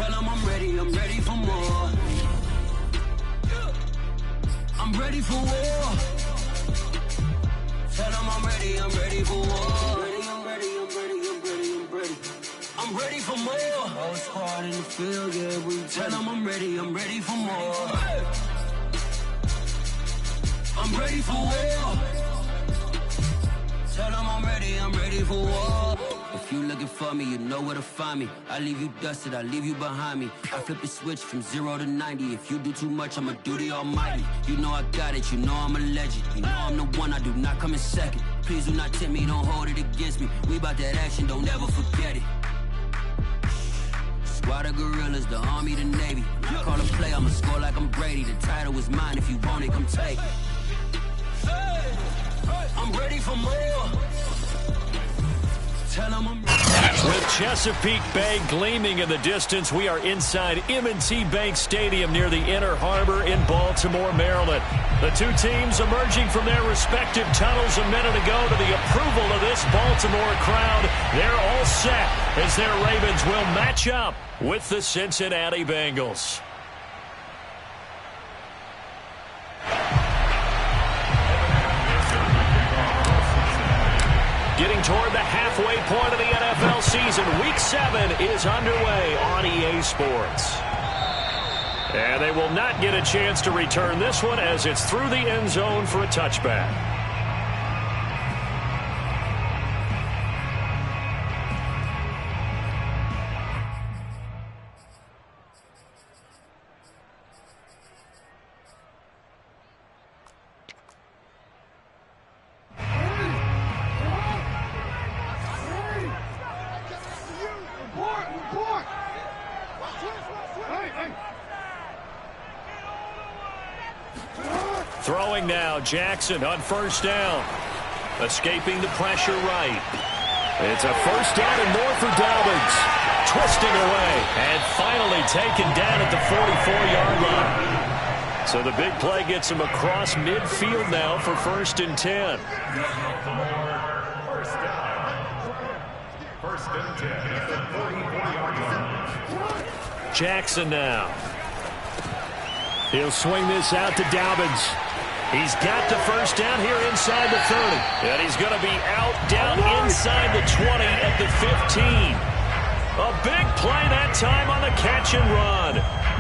Tell them I'm ready for more. I'm ready for war. Tell them I'm ready for war. I'm ready for more. Whole squad in the field, yeah, we tell them I'm ready for more. I'm ready for war. Tell them I'm ready for war. If you looking for me, you know where to find me. I leave you dusted, I leave you behind me. I flip the switch from 0 to 90. If you do too much, I'ma do the almighty. You know I got it, you know I'm a legend. You know I'm the one, I do not come in second. Please do not tempt me, don't hold it against me. We bout that action, don't ever forget it. Squad of gorillas, the army, the navy. Call a play, I'ma score like I'm Brady. The title is mine, if you want it, come take it. I'm ready for more. Tell them I'm ready. With Chesapeake Bay gleaming in the distance, we are inside M&T Bank Stadium near the Inner Harbor in Baltimore, Maryland. The two teams emerging from their respective tunnels a minute ago to the approval of this Baltimore crowd. They're all set as their Ravens will match up with the Cincinnati Bengals. Getting toward the halfway point of the NFL season, Week 7 is underway on EA Sports. And they will not get a chance to return this one as it's through the end zone for a touchback. Throwing now, Jackson on first down. Escaping the pressure right. It's a first down and more for Dobbins. Twisting away and finally taken down at the 44-yard line. So the big play gets him across midfield now for 1st and 10. First and 10 at the 44-yard line. Jackson now. He'll swing this out to Dobbins. He's got the first down here inside the 30. And he's going to be out down inside the 20 at the 15. A big play that time on the catch and run.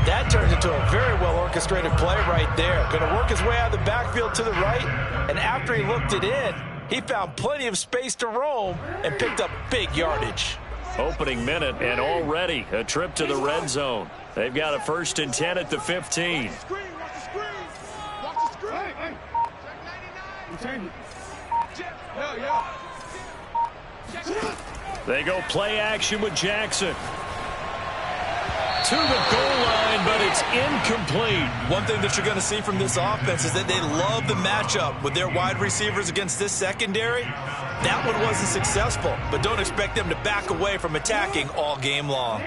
That turned into a very well-orchestrated play right there. Going to work his way out of the backfield to the right. And after he looked it in, he found plenty of space to roam and picked up big yardage. Opening minute and already a trip to the red zone. They've got a 1st and 10 at the 15. They go play action with Jackson. To the goal line, but it's incomplete. One thing that you're going to see from this offense is that they love the matchup with their wide receivers against this secondary. That one wasn't successful, but don't expect them to back away from attacking all game long.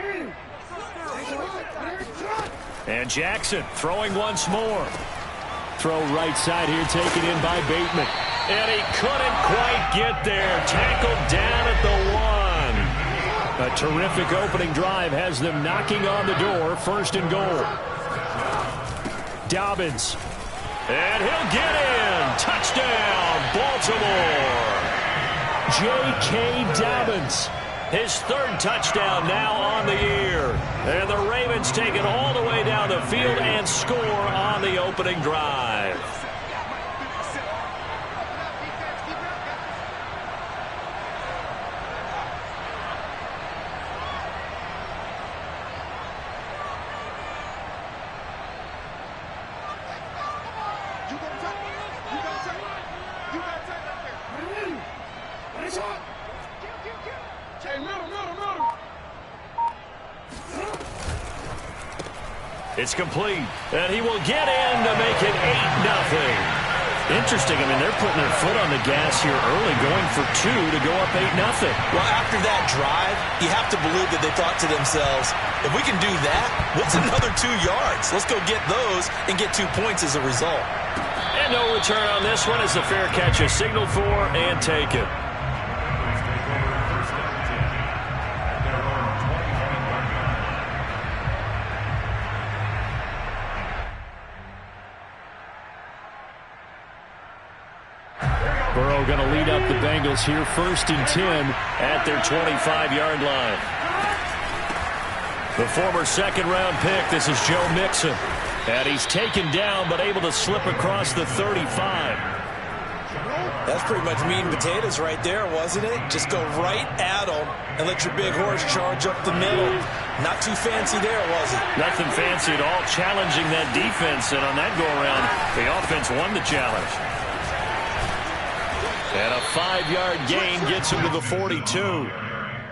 And Jackson throwing once more. Throw right side here taken in by Bateman. And he couldn't quite get there. Tackled down at the 1. A terrific opening drive has them knocking on the door. 1st and goal. Dobbins. And he'll get in. Touchdown, Baltimore. J.K. Dobbins. His 3rd touchdown now on the year. And the Ravens take it all the way down the field and score on the opening drive. It's complete, and he will get in to make it 8-0. Interesting. I mean, they're putting their foot on the gas here early, going for 2 to go up 8-0. Well, after that drive, you have to believe that they thought to themselves, if we can do that, what's another 2 yards? Let's go get those and get 2 points as a result. And no return on this one as the fair catch is signaled for and taken. Burrow going to lead up the Bengals here, 1st and 10 at their 25-yard line. The former second-round pick, this is Joe Mixon. And he's taken down, but able to slip across the 35. That's pretty much meat and potatoes right there, wasn't it? Just go right at him and let your big horse charge up the middle. Not too fancy there, was it? Nothing fancy at all, challenging that defense. And on that go-around, the offense won the challenge. And a 5-yard gain gets him to the 42.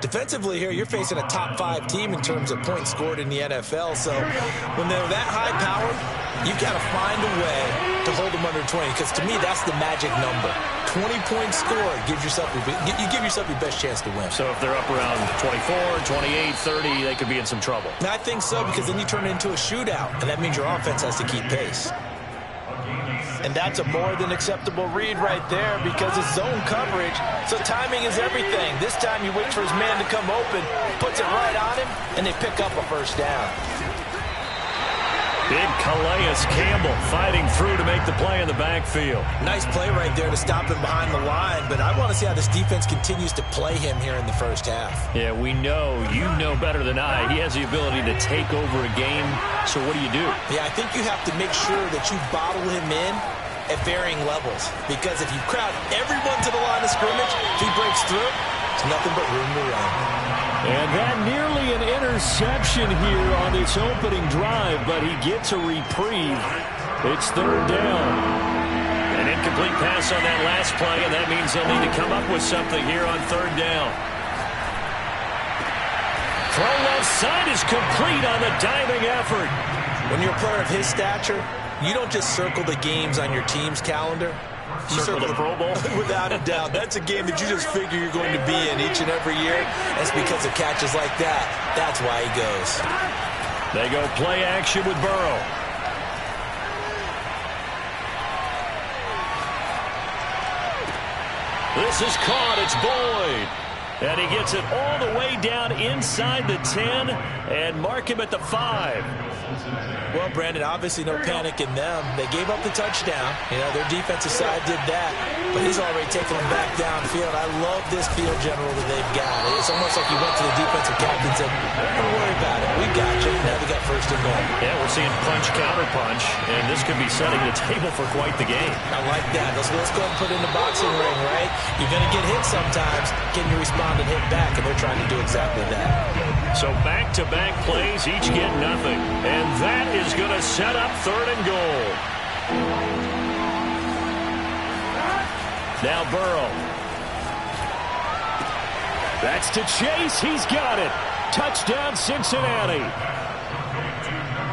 Defensively here, you're facing a top 5 team in terms of points scored in the NFL. So when they're that high powered, you got to find a way to hold them under 20. Because to me, that's the magic number. 20 points scored, you give yourself your best chance to win. So if they're up around 24, 28, 30, they could be in some trouble. I think so, because then you turn it into a shootout, and that means your offense has to keep pace. And that's a more than acceptable read right there because it's zone coverage, so timing is everything. This time you wait for his man to come open, puts it right on him, and they pick up a first down. Big Calais Campbell fighting through to make the play in the backfield. Nice play right there to stop him behind the line, but I want to see how this defense continues to play him here in the first half. Yeah, we know, you know better than I, he has the ability to take over a game, so what do you do? Yeah, I think you have to make sure that you bottle him in at varying levels, because if you crowd everyone to the line of scrimmage, if he breaks through, it's nothing but room to run. And that nearly an interception here on this opening drive, but he gets a reprieve. It's 3rd down. An incomplete pass on that last play, and that means they'll need to come up with something here on 3rd down. Throw left side is complete on the diving effort. When you're a player of his stature, you don't just circle the games on your team's calendar. You circle the Pro Bowl? Without a doubt. That's a game that you just figure you're going to be in each and every year. That's because of catches like that. That's why he goes. They go play action with Burrow. This is caught. It's Boyd. And he gets it all the way down inside the 10 and mark him at the 5. Well, Brandon, obviously no panic in them. They gave up the touchdown. You know, their defensive side did that, but he's already taking them back downfield. I love this field general that they've got. It's almost like he went to the defensive captain and said, don't worry about it. We got you. Now they got 1st and goal. Yeah, we're seeing punch, counter punch, and this could be setting the table for quite the game. I like that. Let's go and put it in the boxing ring, right? You're going to get hit sometimes. Can you respond and hit back? And they're trying to do exactly that. So back-to-back plays, each get nothing. And that is going to set up 3rd and goal. Now Burrow. That's to Chase. He's got it. Touchdown, Cincinnati.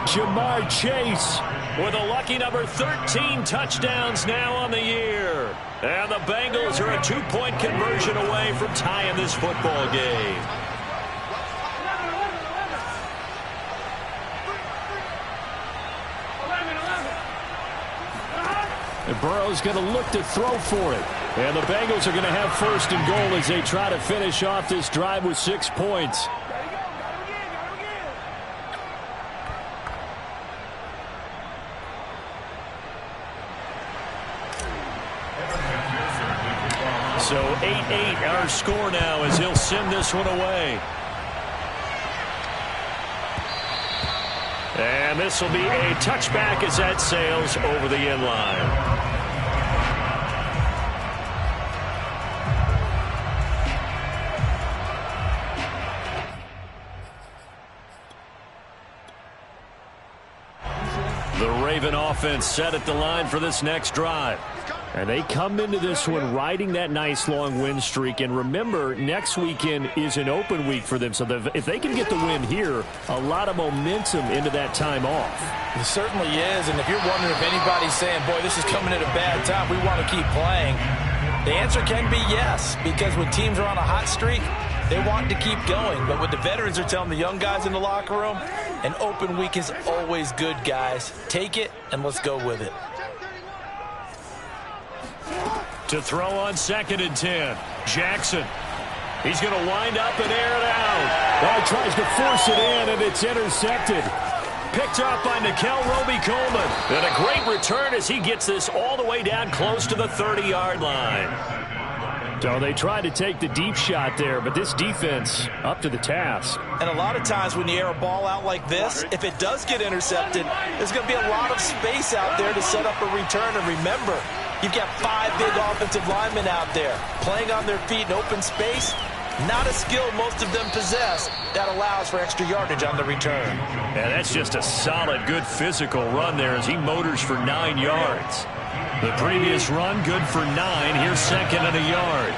Jamar Chase with a lucky number 13 touchdowns now on the year. And the Bengals are a 2-point conversion away from tying this football game. And Burrow's going to look to throw for it. And the Bengals are going to have 1st and goal as they try to finish off this drive with 6 points. So 8-8 our score now as he'll send this one away. And this will be a touchback as that sails over the end line. The Raven offense set at the line for this next drive. And they come into this one riding that nice long win streak. And remember, next weekend is an open week for them. So if they can get the win here, a lot of momentum into that time off. It certainly is. And if you're wondering if anybody's saying, boy, this is coming at a bad time, we want to keep playing, the answer can be yes. Because when teams are on a hot streak, they want to keep going. But what the veterans are telling the young guys in the locker room, an open week is always good, guys. Take it and let's go with it. To throw on 2nd and 10. Jackson. He's going to wind up and air it out. Well, he tries to force it in, and it's intercepted. Picked off by Nickel Roby-Coleman. And a great return as he gets this all the way down close to the 30-yard line. So they tried to take the deep shot there, but this defense up to the task. And a lot of times when you air a ball out like this, if it does get intercepted, there's going to be a lot of space out there to set up a return. And remember, you've got 5 big offensive linemen out there playing on their feet in open space. Not a skill most of them possess that allows for extra yardage on the return. And that's just a solid, good physical run there as he motors for 9 yards. The previous run, good for 9. Here's second and a yard.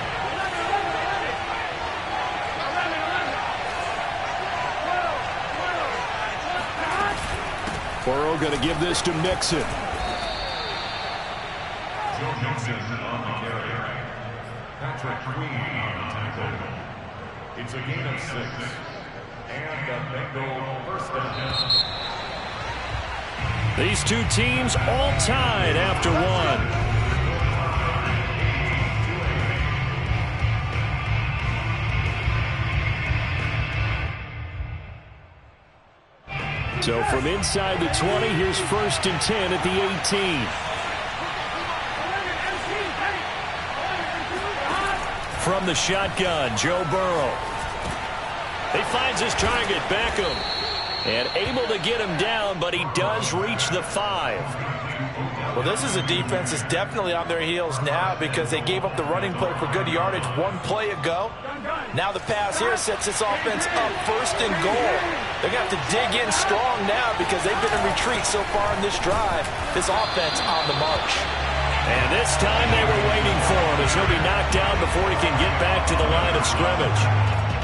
Burrow going to give this to Mixon. Joe Mixon on the carry. Patrick Queen on the tackle. It's a gain of 6. And the Bengal first down. These two teams all tied after one. So from inside the 20, here's 1st and 10 at the 18. From the shotgun, Joe Burrow. He finds his target, Beckham. And able to get him down, but he does reach the 5. Well, this is a defense that's definitely on their heels now because they gave up the running play for good yardage 1 play ago. Now the pass here sets this offense up 1st and goal. They're going to have to dig in strong now because they've been in retreat so far in this drive. This offense on the march. And this time they were waiting for him as he'll be knocked down before he can get back to the line of scrimmage.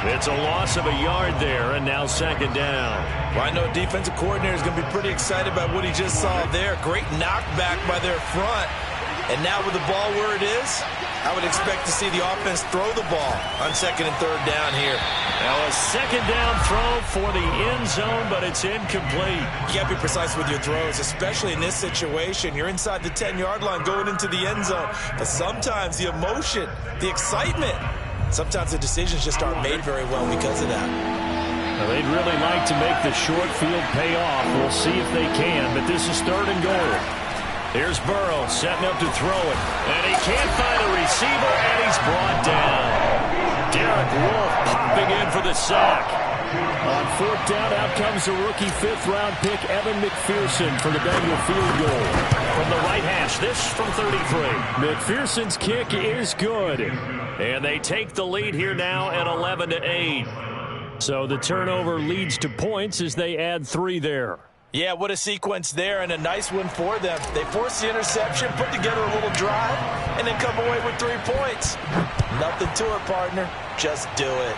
It's a loss of a yard there, and now 2nd down. Well, I know defensive coordinator is going to be pretty excited about what he just saw there. Great knockback by their front. And now with the ball where it is, I would expect to see the offense throw the ball on 2nd and 3rd down here. Now a 2nd down throw for the end zone, but it's incomplete. You got to be precise with your throws, especially in this situation. You're inside the 10-yard line going into the end zone. But sometimes the emotion, the excitement, sometimes the decisions just aren't made very well because of that. Well, they'd really like to make the short field pay off. We'll see if they can, but this is 3rd and goal. Here's Burrow setting up to throw it. And he can't find a receiver, and he's brought down. Derek Wolfe popping in for the sack. On 4th down, out comes the rookie 5th-round pick, Evan McPherson, for the Bengal field goal. From the right hash, this from 33. McPherson's kick is good. And they take the lead here now at 11-8. So the turnover leads to points as they add 3 there. Yeah, what a sequence there, and a nice one for them. They force the interception, put together a little drive, and then come away with 3 points. Nothing to it, partner. Just do it.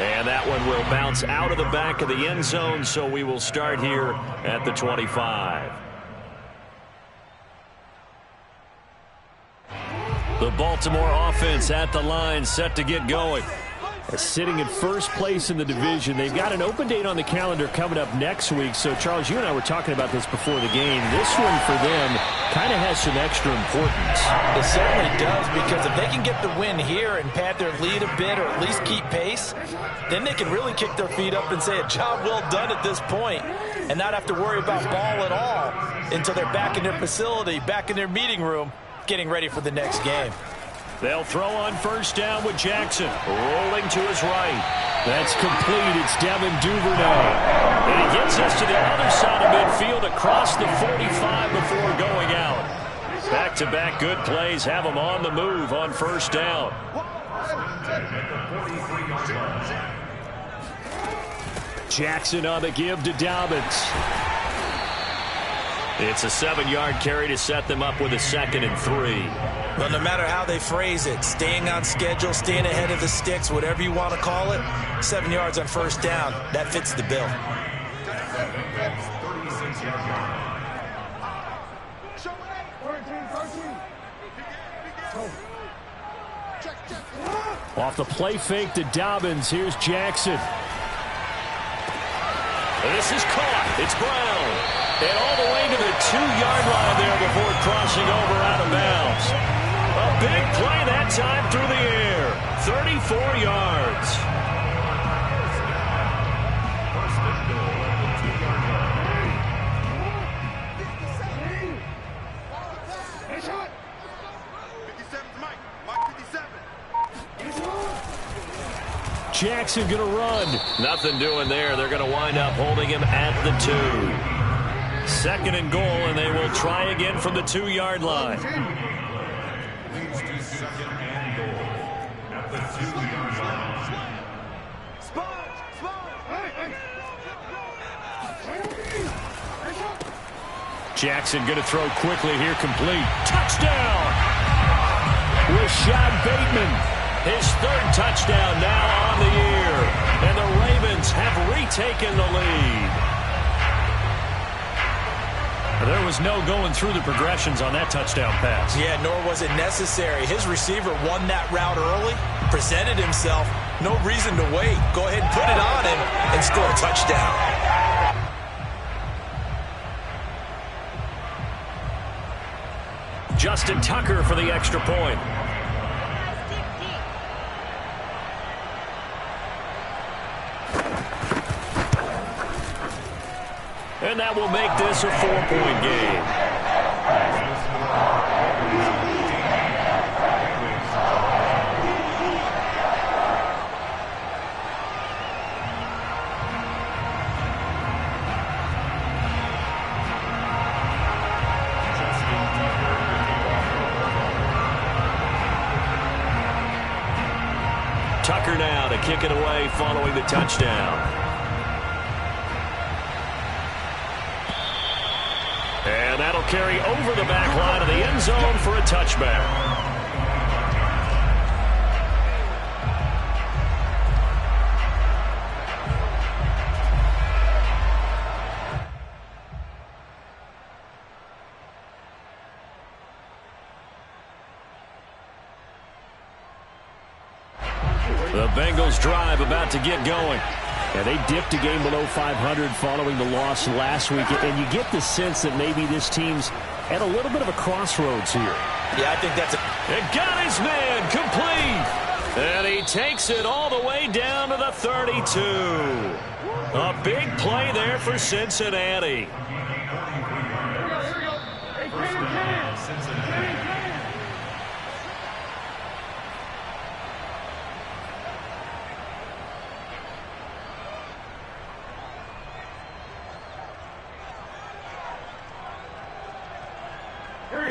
And that one will bounce out of the back of the end zone, so we will start here at the 25. The Baltimore offense at the line, set to get going. Sitting in 1st place in the division. They've got an open date on the calendar coming up next week. So, Charles, you and I were talking about this before the game. This one for them kind of has some extra importance. It certainly does, because if they can get the win here and pad their lead a bit or at least keep pace, then they can really kick their feet up and say a job well done at this point and not have to worry about ball at all until they're back in their facility, back in their meeting room, getting ready for the next game. They'll throw on 1st down with Jackson. Rolling to his right. That's complete. It's Devin Duvernay. And he gets us to the other side of midfield across the 45 before going out. Back-to-back good plays have him on the move on 1st down. Jackson on the give to Dobbins. It's a 7-yard carry to set them up with a 2nd and 3. Well, no matter how they phrase it, staying on schedule, staying ahead of the sticks, whatever you want to call it, 7 yards on 1st down, that fits the bill. Off the play fake to Dobbins, here's Jackson. This is caught. It's Brown. And all the way to the 2-yard line there before crossing over out of bounds. A big play that time through the air. 34 yards. Jackson going to run. Nothing doing there. They're going to wind up holding him at the 2. 2nd and goal, and they will try again from the 2-yard line. Leads to 2nd and goal at the 2-yard line. Jackson going to throw quickly here, complete. Touchdown! Rashad Bateman, his 3rd touchdown now on the year. And the Ravens have retaken the lead. There was no going through the progressions on that touchdown pass. Yeah, nor was it necessary. His receiver won that route early, presented himself. No reason to wait. Go ahead and put it on him and score a touchdown. Justin Tucker for the extra point. And that will make this a 4-point game. Tucker now to kick it away following the touchdown. And that'll carry over the back line of the end zone for a touchback. The Bengals drive about to get going. Yeah, they dipped a game below 500 following the loss last week, and you get the sense that maybe this team's at a little bit of a crossroads here. Yeah, I think that's it. And got his man complete. And he takes it all the way down to the 32. A big play there for Cincinnati.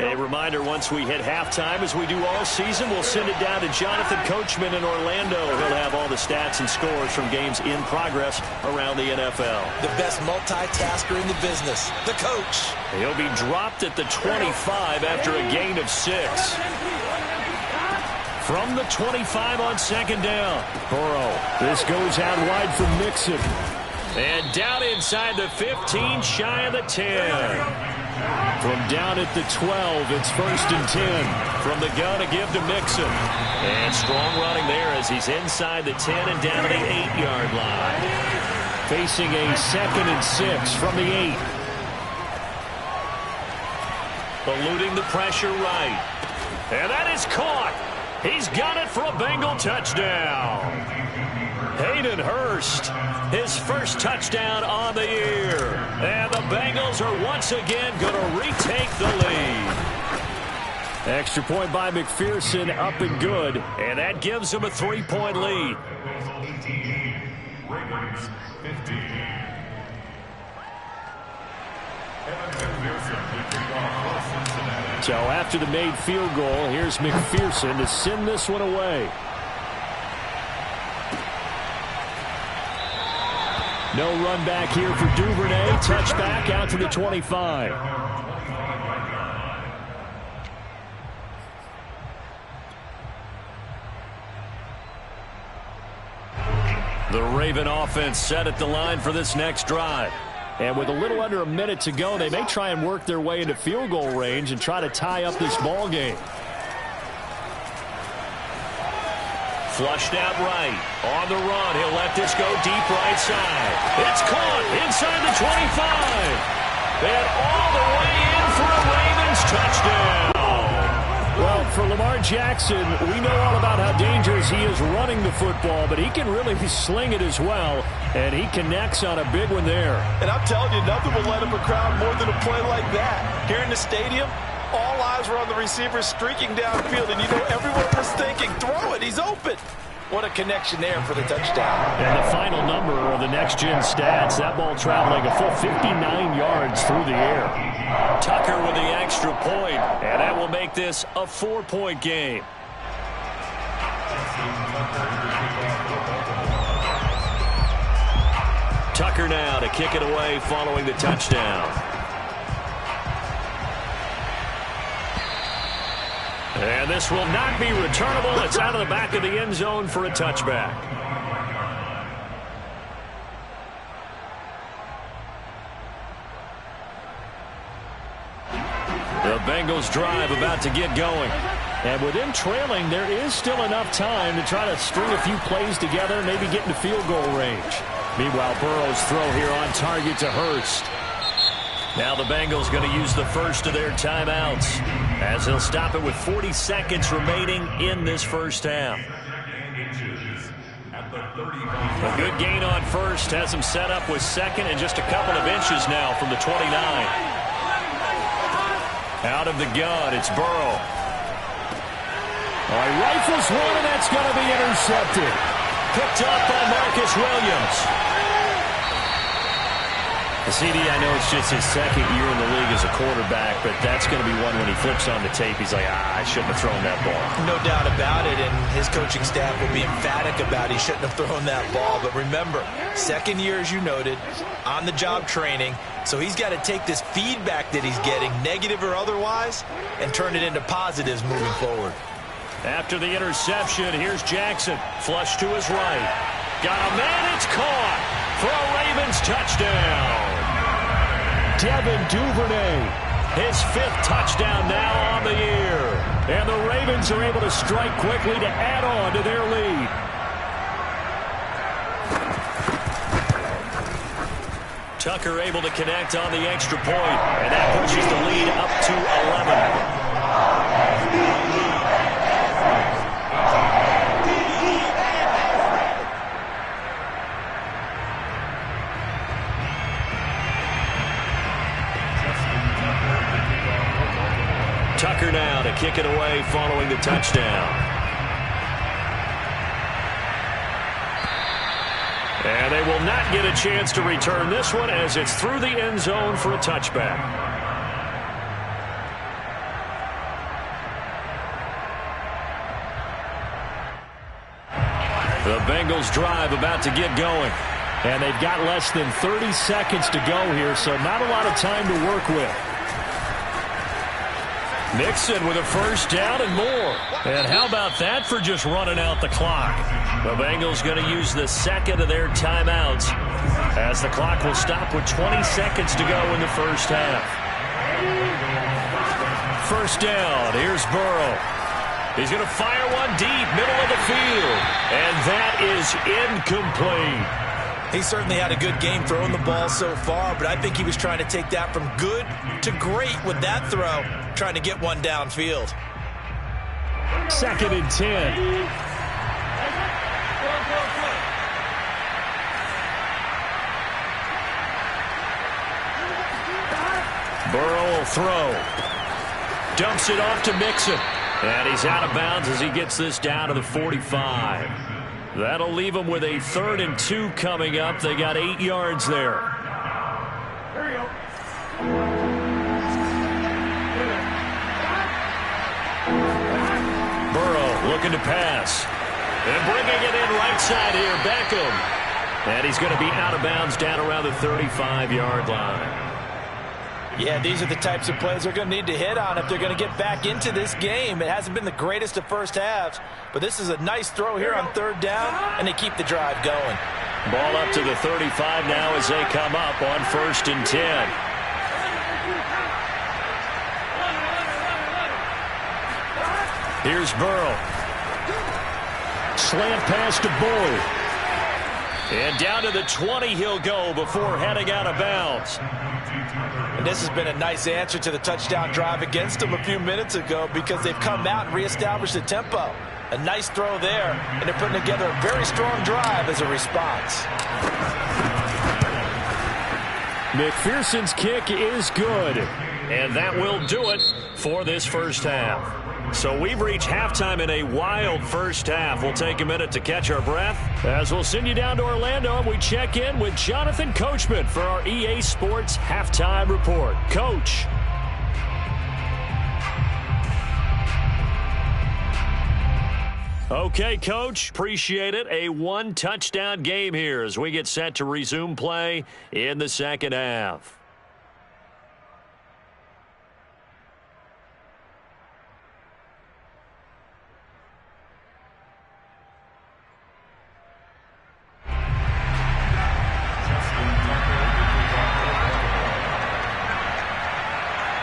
A reminder, once we hit halftime, as we do all season, we'll send it down to Jonathan Coachman in Orlando. He'll have all the stats and scores from games in progress around the NFL. The best multitasker in the business, the coach. He'll be dropped at the 25 after a gain of 6. From the 25 on 2nd down. Burrow. This goes out wide for Mixon. And down inside the 15, shy of the 10. From down at the 12, it's 1st and 10. From the gun, a give to Mixon. And strong running there as he's inside the 10 and down to the 8-yard line. Facing a 2nd and 6 from the 8. Eluding the pressure right. And that is caught. He's got it for a Bengal touchdown. Hayden Hurst, his first touchdown on the year. And the Bengals are once again going to retake the lead. Extra point by McPherson, up and good. And that gives them a 3-point lead. 18, Ravens 15. So after the made field goal, here's McPherson to send this one away. No run back here for Duvernay. Touchback out to the 25. The Raven offense set at the line for this next drive. And with a little under a minute to go, they may try and work their way into field goal range and try to tie up this ball game. Flushed out right. On the run. He'll let this go deep right side. It's caught inside the 25. And all the way in for a Ravens touchdown. Well, for Lamar Jackson, we know all about how dangerous he is running the football, but he can really sling it as well, and he connects on a big one there. And I'm telling you, nothing will let up a crowd more than a play like that. Here in the stadium, all eyes were on the receiver streaking downfield, and you know everyone was thinking, throw it, he's open. What a connection there for the touchdown. And the final number of the next-gen stats, that ball traveling a full 59 yards through the air. Tucker with the extra point, and that will make this a 4-point game. Tucker now to kick it away following the touchdown. And this will not be returnable. It's out of the back of the end zone for a touchback. The Bengals drive about to get going. And with them trailing, there is still enough time to try to string a few plays together, maybe get into field goal range. Meanwhile, Burrow's throw here on target to Hurst. Now the Bengals going to use the first of their timeouts as they'll stop it with 40 seconds remaining in this first half. A good gain on first has them set up with second and just a couple of inches now from the 29. Out of the gun, it's Burrow. All right, rifles one, and that's going to be intercepted. Picked up by Marcus Williams. The CD, I know it's just his second year in the league as a quarterback, but that's going to be one when he flips on the tape, he's like, I shouldn't have thrown that ball. No doubt about it, and his coaching staff will be emphatic about he shouldn't have thrown that ball. But remember, second year, as you noted, on-the-job training, so he's got to take this feedback that he's getting, negative or otherwise, and turn it into positives moving forward. After the interception, here's Jackson. Flush to his right. Got a man, it's caught for a Ravens touchdown. Devin Duvernay, his 5th touchdown now on the year. And the Ravens are able to strike quickly to add on to their lead. Tucker able to connect on the extra point, and that pushes the lead up to 11. Tucker now to kick it away following the touchdown. And they will not get a chance to return this one as it's through the end zone for a touchback. The Bengals drive about to get going. And they've got less than 30 seconds to go here, so not a lot of time to work with. Nixon with a first down and more. And how about that for just running out the clock? The Bengals going to use the second of their timeouts as the clock will stop with 20 seconds to go in the first half. First down, here's Burrow. He's going to fire one deep, middle of the field. And that is incomplete. He certainly had a good game throwing the ball so far, but I think he was trying to take that from good to great with that throw, trying to get one downfield. 2nd and 10. Burrow will throw. Dumps it off to Mixon. And he's out of bounds as he gets this down to the 45. That'll leave them with a 3rd and 2 coming up. They got 8 yards there. There you go. Burrow looking to pass. And bringing it in right side here, Beckham. And he's going to be out of bounds down around the 35-yard line. Yeah, these are the types of plays they're going to need to hit on if they're going to get back into this game. It hasn't been the greatest of first halves, but this is a nice throw here on 3rd down, and they keep the drive going. Ball up to the 35 now as they come up on 1st and 10. Here's Burrow. Slant pass to Boyd. And down to the 20 he'll go before heading out of bounds. And this has been a nice answer to the touchdown drive against them a few minutes ago because they've come out and reestablished the tempo. A nice throw there, and they're putting together a very strong drive as a response. McPherson's kick is good, and that will do it for this first half. So we've reached halftime in a wild first half. We'll take a minute to catch our breath as we'll send you down to Orlando and we check in with Jonathan Coachman for our EA Sports Halftime Report. Coach. Okay, Coach, appreciate it. A one-touchdown game here as we get set to resume play in the second half.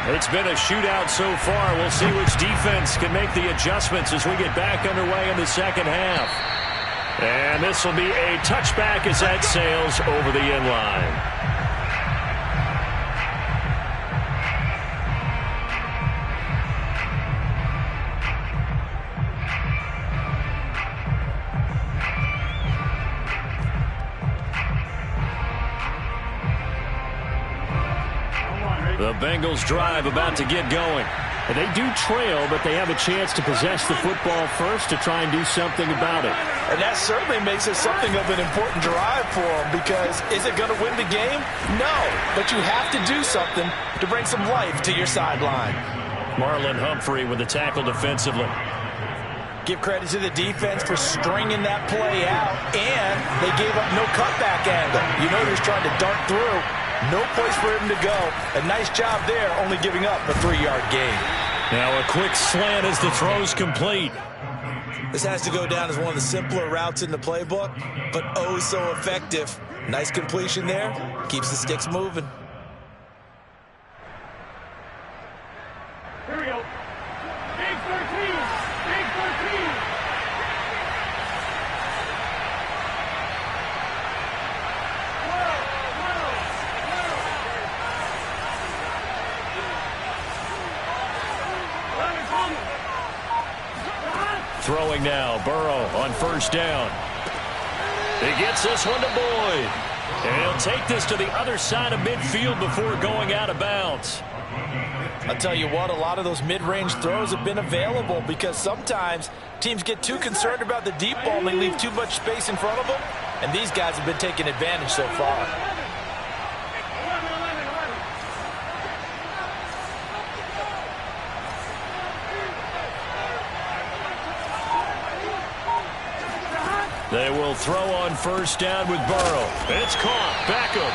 It's been a shootout so far. We'll see which defense can make the adjustments as we get back underway in the second half. And this will be a touchback as that sails over the end line. The Bengals drive about to get going. They do trail, but they have a chance to possess the football first to try and do something about it. And that certainly makes it something of an important drive for them, because is it going to win the game? No, but you have to do something to bring some life to your sideline. Marlon Humphrey with the tackle defensively. Give credit to the defense for stringing that play out, and they gave up no cutback angle. You know he was trying to dart through. No place for him to go. A nice job there, only giving up a 3-yard gain. Now a quick slant as the throw's complete. This has to go down as one of the simpler routes in the playbook, but oh so effective. Nice completion there. Keeps the sticks moving. Here we go. Big 13. Big 13. Throwing now, Burrow on first down. He gets this one to Boyd. And he'll take this to the other side of midfield before going out of bounds. I'll tell you what, a lot of those mid-range throws have been available because sometimes teams get too concerned about the deep ball and they leave too much space in front of them. And these guys have been taking advantage so far. They will throw on first down with Burrow. It's caught. Beckham.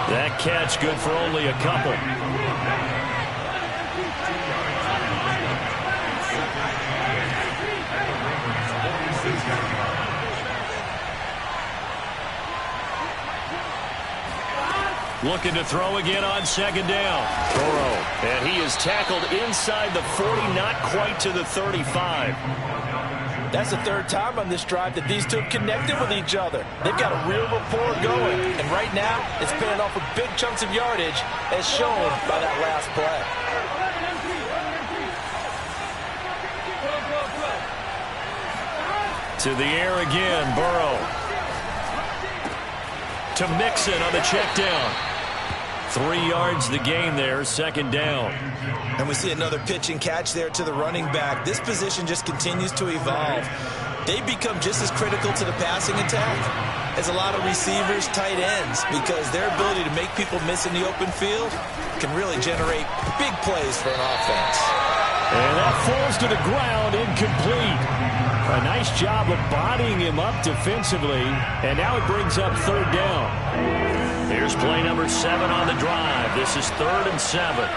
That catch good for only a couple. Looking to throw again on second down. Burrow. And he is tackled inside the 40, not quite to the 35. That's the third time on this drive that these two have connected with each other. They've got a real rapport going. And right now, it's paying off with big chunks of yardage, as shown by that last play. To the air again, Burrow. To Mixon on the check down. 3 yards the gain there, second down. And we see another pitch and catch there to the running back. This position just continues to evolve. They become just as critical to the passing attack as a lot of receivers, tight ends, because their ability to make people miss in the open field can really generate big plays for an offense. And that falls to the ground, incomplete. A nice job of bodying him up defensively, and now it brings up third down. Here's play number 7 on the drive. This is 3rd and 7.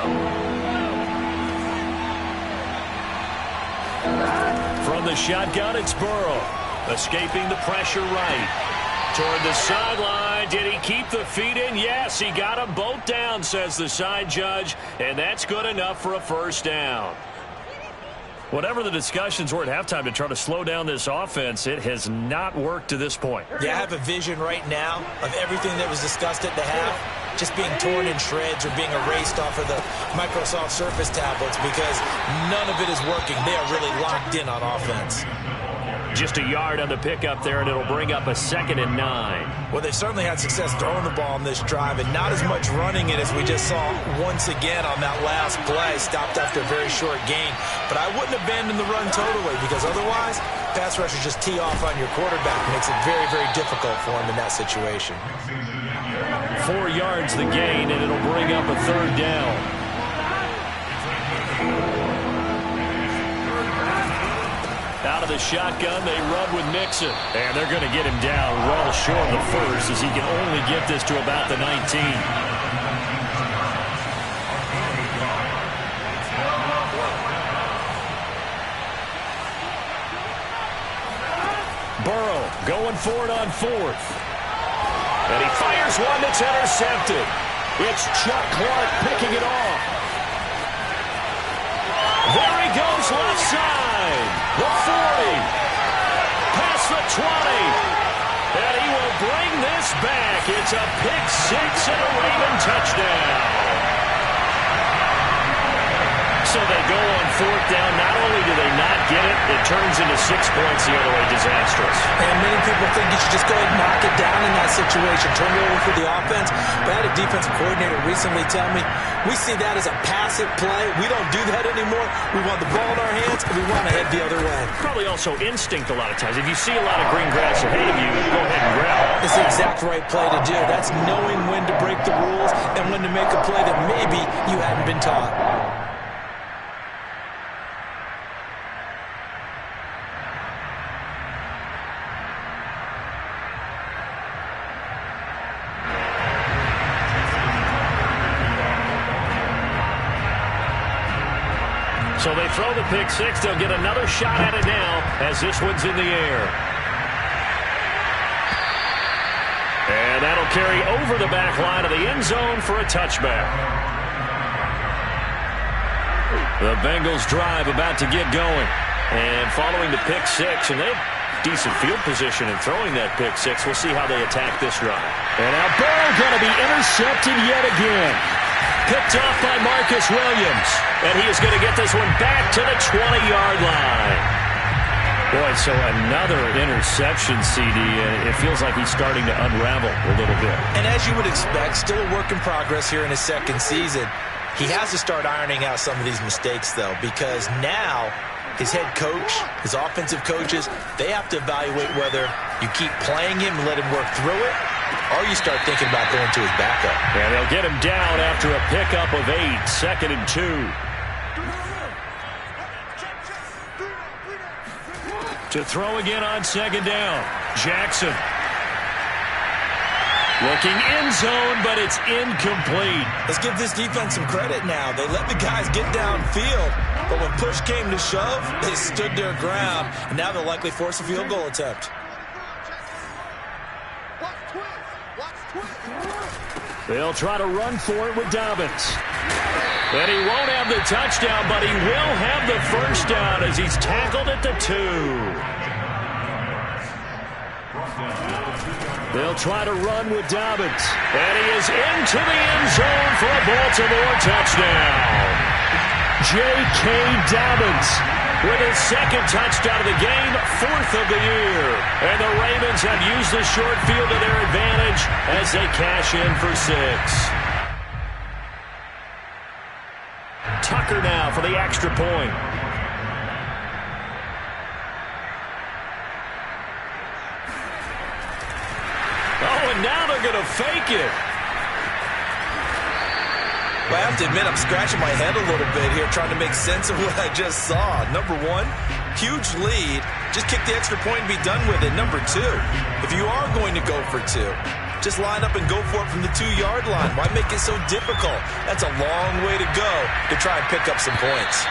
From the shotgun, it's Burrow. Escaping the pressure right. Toward the sideline. Did he keep the feet in? Yes, he got them both down, says the side judge. And that's good enough for a first down. Whatever the discussions were at halftime to try to slow down this offense, it has not worked to this point. Yeah, I have a vision right now of everything that was discussed at the half just being torn in shreds or being erased off of the Microsoft Surface tablets because none of it is working. They are really locked in on offense. Just a yard on the pickup there, and it'll bring up a 2nd and 9. Well, they certainly had success throwing the ball on this drive, and not as much running it as we just saw once again on that last play. Stopped after a very short gain. But I wouldn't abandon the run totally, because otherwise, pass rushers just tee off on your quarterback. Makes it very, very difficult for him in that situation. 4 yards the gain, and it'll bring up a 3rd down. Out of the shotgun, they run with Mixon. And they're going to get him down well short of the first, as he can only get this to about the 19. Burrow going for it on 4th. And he fires one that's intercepted. It's Chuck Clark picking it off. There he goes left side. The 40. Past the 20. And he will bring this back. It's a pick 6 and a Raven touchdown. So they go on 4th down. Not only do they not get it, it turns into 6 points the other way. Disastrous. And many people think you should just go ahead and knock it down in that situation. Turn it over for the offense. But I had a defensive coordinator recently tell me, we see that as a passive play. We don't do that anymore. We want the ball in our hands, and we want to head the other way. Probably also instinct a lot of times. If you see a lot of green grass ahead of you, go ahead and grab it. It's the exact right play to do. That's knowing when to break the rules and when to make a play that maybe you hadn't been taught. So they throw the pick 6. They'll get another shot at it now as this one's in the air. And that'll carry over the back line of the end zone for a touchback. The Bengals drive about to get going. And following the pick 6, and they have decent field position in throwing that pick 6. We'll see how they attack this run. And now Burrow going to be intercepted yet again. Picked off by Marcus Williams. And he is going to get this one back to the 20-yard line. Boy, so another interception, CD. It feels like he's starting to unravel a little bit. And as you would expect, still a work in progress here in his 2nd season. He has to start ironing out some of these mistakes, though, because now his head coach, his offensive coaches, they have to evaluate whether you keep playing him and let him work through it, or you start thinking about going to his backup. And they'll get him down after a pickup of 8, 2nd and 2. To throw again on 2nd down. Jackson. Looking end zone, but it's incomplete. Let's give this defense some credit now. They let the guys get downfield, but when push came to shove, they stood their ground, and now they'll likely force a field goal attempt. They'll try to run for it with Dobbins. And he won't have the touchdown, but he will have the first down as he's tackled at the 2. They'll try to run with Dobbins. And he is into the end zone for a Baltimore touchdown. J.K. Dobbins with his 2nd touchdown of the game, 4th of the year. And the Ravens have used the short field to their advantage as they cash in for 6. Tucker now for the extra point. Oh, and now they're going to fake it. Well, I have to admit, I'm scratching my head a little bit here trying to make sense of what I just saw. Number 1, huge lead. Just kick the extra point and be done with it. Number 2, if you are going to go for 2, just line up and go for it from the 2-yard line. Why make it so difficult? That's a long way to go to try and pick up some points.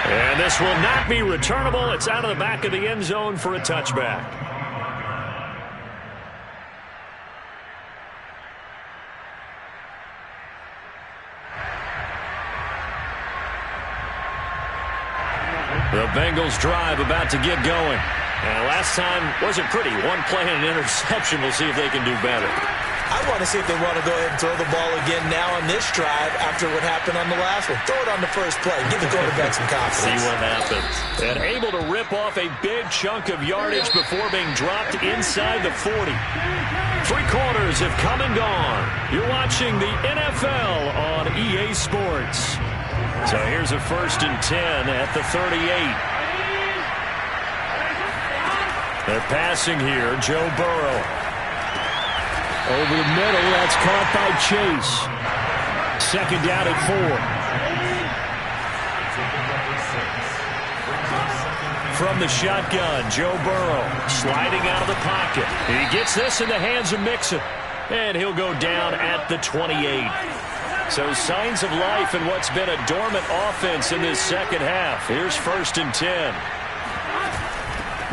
And this will not be returnable. It's out of the back of the end zone for a touchback. The Bengals drive about to get going. And last time wasn't pretty. One play and an interception. We'll see if they can do better. I want to see if they want to go ahead and throw the ball again now on this drive after what happened on the last one. Throw it on the first play. Give the quarterback some confidence. See what happens. And able to rip off a big chunk of yardage before being dropped inside the 40. 3 quarters have come and gone. You're watching the NFL on EA Sports. So here's a 1st and 10 at the 38. They're passing here. Joe Burrow. Over the middle. That's caught by Chase. 2nd down at 4. From the shotgun, Joe Burrow sliding out of the pocket. He gets this in the hands of Mixon. And he'll go down at the 28. So signs of life in what's been a dormant offense in this second half. Here's 1st and 10.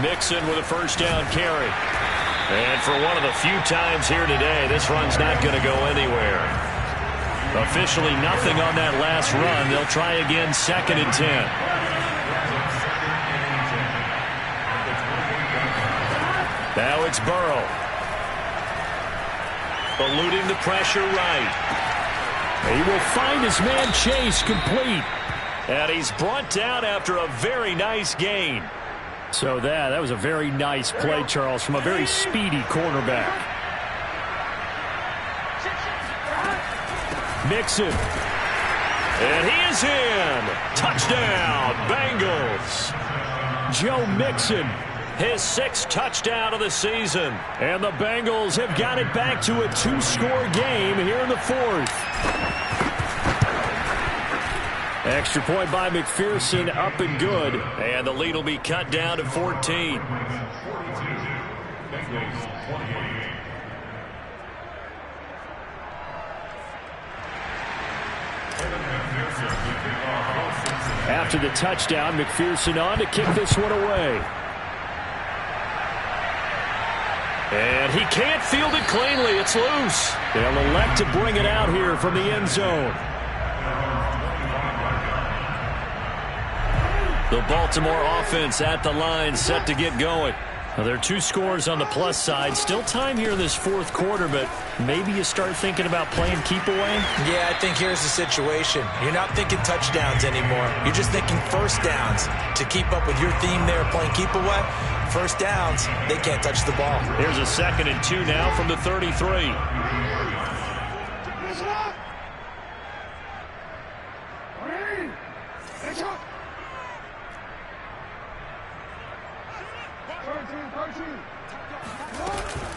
Mixon with a 1st down carry. And for one of the few times here today, this run's not going to go anywhere. Officially nothing on that last run. They'll try again 2nd and 10. Now it's Burrow. Eluding the pressure right. He will find his man Chase complete. And he's brought down after a very nice gain. So that was a very nice play, Charles, from a very speedy quarterback. Mixon. And he is in. Touchdown, Bengals. Joe Mixon, his 6th touchdown of the season. And the Bengals have got it back to a 2-score game here in the 4th. Extra point by McPherson, up and good. And the lead will be cut down to 14. After the touchdown, McPherson on to kick this one away. And he can't field it cleanly. It's loose. They'll elect to bring it out here from the end zone. The Baltimore offense at the line, set to get going. Well, there are 2 scores on the plus side. Still time here in this 4th quarter, but maybe you start thinking about playing keep away? Yeah, I think here's the situation. You're not thinking touchdowns anymore. You're just thinking 1st downs. To keep up with your theme there, playing keep away, 1st downs, they can't touch the ball. Here's a 2nd and 2 now from the 33.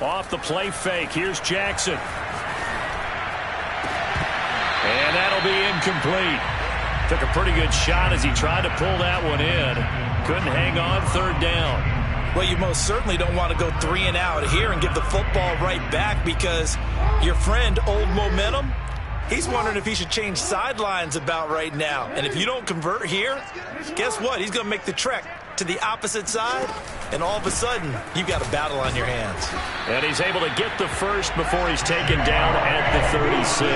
Off the play fake. Here's Jackson. And that'll be incomplete. Took a pretty good shot as he tried to pull that one in. Couldn't hang on. 3rd down. Well, you most certainly don't want to go 3 and out here and give the football right back, because your friend, Old Momentum, he's wondering if he should change sidelines about right now. And if you don't convert here, guess what? He's going to make the trek to the opposite side, and all of a sudden, you've got a battle on your hands. And he's able to get the first before he's taken down at the 36.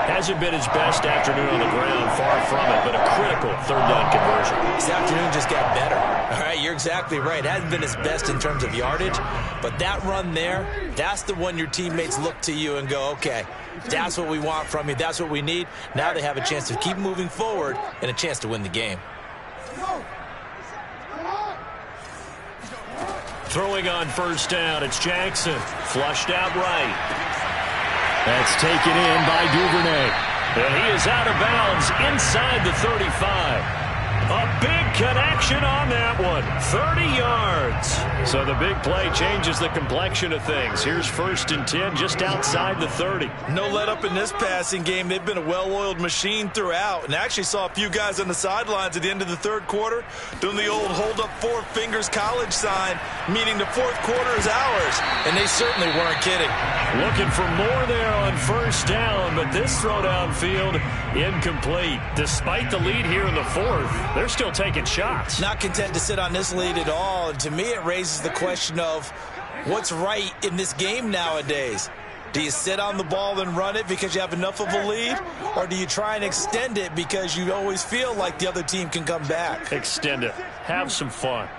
Hasn't been his best afternoon on the ground, far from it, but a critical 3rd down conversion. This afternoon just got better. All right, you're exactly right. Hasn't been his best in terms of yardage, but that run there, that's the one your teammates look to you and go, okay, that's what we want from you. That's what we need. Now they have a chance to keep moving forward and a chance to win the game. Throwing on 1st down, it's Jackson. Flushed out right. That's taken in by Duvernay. And he is out of bounds inside the 35. A big connection on that one. 30 yards. So the big play changes the complexion of things. Here's 1st and 10 just outside the 30. No let up in this passing game. They've been a well-oiled machine throughout. And I actually saw a few guys on the sidelines at the end of the 3rd quarter doing the old hold up 4 fingers college sign, meaning the 4th quarter is ours. And they certainly weren't kidding. Looking for more there on 1st down, but this throw downfield incomplete. Despite the lead here in the 4th, they're still taking shots. Not content to sit on this lead at all. And to me, it raises the question of what's right in this game nowadays. Do you sit on the ball and run it because you have enough of a lead? Or do you try and extend it because you always feel like the other team can come back? Extend it. Have some fun.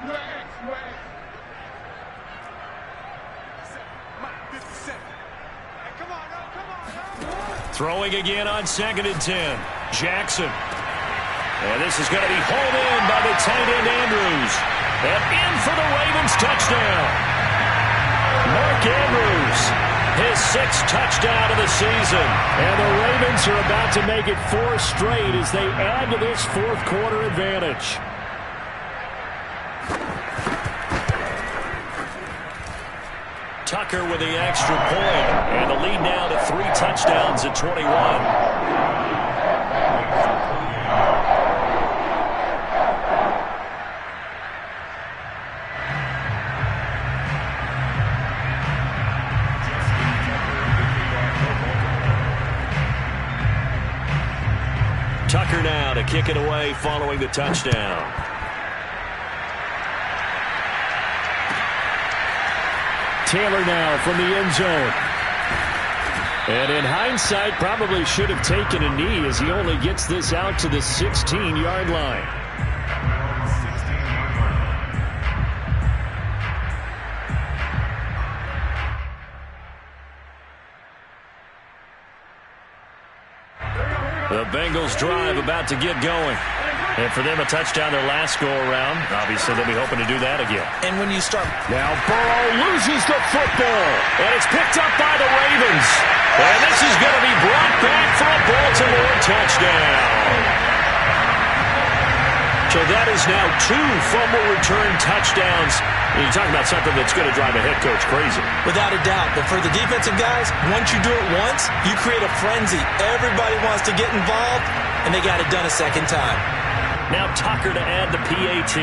Throwing again on 2nd and 10. Jackson. And this is going to be hauled in by the tight end Andrews. And in for the Ravens touchdown. Mark Andrews, his 6th touchdown of the season. And the Ravens are about to make it 4 straight as they add to this 4th quarter advantage. Tucker with the extra point, and the lead now to 3 touchdowns at 21. Tucker now to kick it away following the touchdown. Taylor now from the end zone. And in hindsight, probably should have taken a knee as he only gets this out to the 16-yard line. The Bengals drive about to get going. And for them, a touchdown their last go-around. Obviously, they'll be hoping to do that again. And when you start... Now Burrow loses the football. And it's picked up by the Ravens. And this is going to be brought back for a Baltimore touchdown. So that is now 2 fumble return touchdowns. You talk about something that's going to drive a head coach crazy. Without a doubt. But for the defensive guys, once you do it once, you create a frenzy. Everybody wants to get involved, and they got it done a second time. Now Tucker to add the PAT.